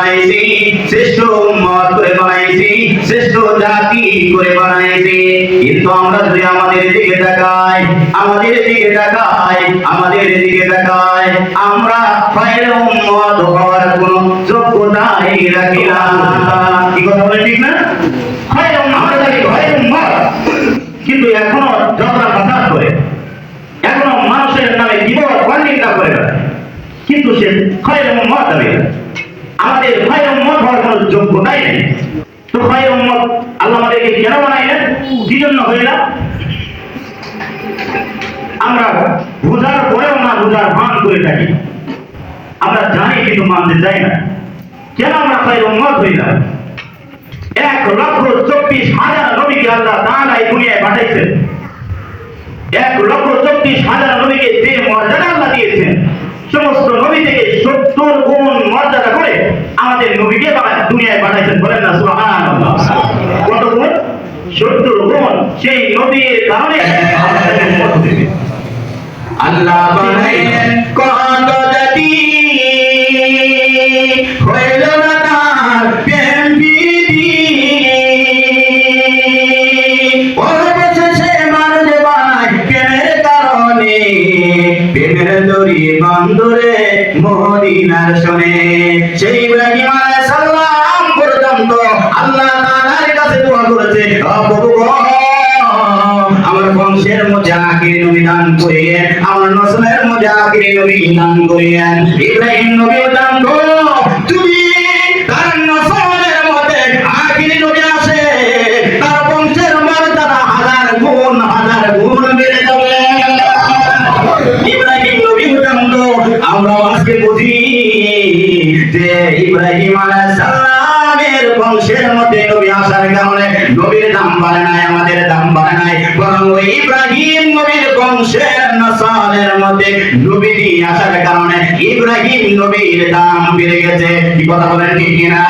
বানাইছি, শ্রেষ্ঠ উম্মত করে বানাইছি, শ্রেষ্ঠ জাতি করে বানাইছি। কিন্তু আমরা যদি আমাদের দিকে তাকাই, আমাদের দিকে তাকাই, আমাদের দিকে তাকাই, আমরা খায়রুল উম্মত হওয়ার কোনো যোগ্যতাই রাখি না। কি কথা বলে ঠিক না? খায়রুল উম্মত লাগে, খায়রুল উম্মত, কিন্তু এখনো ঝগড়া ফাসাদ করে, এখনো মানুষের নামে গীবত নিন্দা করে বেড়ায়, কিন্তু সে খায়রুল উম্মত দাবি করে। আমাদের খায়রুল উম্মত হওয়ার কোনো যোগ্যতাই নেই। তো খায়রুল উম্মত আল্লাহ আমাদেরকে কেন বানাইলেন? কি জন্য হইলাম? আমরা বুঝার পরেও না বুঝার ভান করে থাকি। আমরা জানি কিন্তু মানতে চাই না। কেন আমরা খায়রুল উম্মত হইলাম? 1,24,000 নবীকে আল্লাহ তাআলা এই দুনিয়ায় পাঠাইছেন। 1,24,000 নবীকে যে মর্যাদা আল্লাহ দিয়েছেন, সমস্ত নবী থেকে 70 গুণ মর্যাদা করে আমাদের নবীকে দুনিয়ায় পাঠাইছেন। বলেন না সুবহানাল্লাহ। কত গুণ? 70 গুণ। সেই নবীর কারণে আল্লাহ বানাইলেন কত জাতি, হইল না তার প্রেম বিধি। অবশেষে মানুষ বানায় প্রেমের কারণে, প্রেমের দড়ি বন্ধরে মদিনার শোনে। সেই ইব্রাহিম আলাইহিস সালাম পর্যন্ত আল্লাহ তাআলার কাছে দোয়া করেছে, প্রভু গো, আমার বংশের মধ্যে আখির নবী দান করিয়েন, আমার নসলের মধ্যে আখির নবী দান করিয়েন। ইব্রাহিম নবী দান করো, তুমি তার নসলের মধ্যে আখির নবী আসে, তার বংশের মর্যাদা হাজার গুণ বেড়ে যাবে। ইব্রাহিম নবী দান করো। আমরা আজকে বুঝি যে ইব্রাহিম আলাইহিস সালামের বংশের মধ্যে নবী আসার কারণে নবীর দাম বাড়ে নাই, আমাদের দাম বাড়ে নাই, বরং ওই ইব্রাহিম নবীর বংশের নসলের মধ্যে নবী আসার কারণে ইব্রাহিম নবীর দাম বেড়ে গেছে। কি কথা বলেন ঠিক কিনা?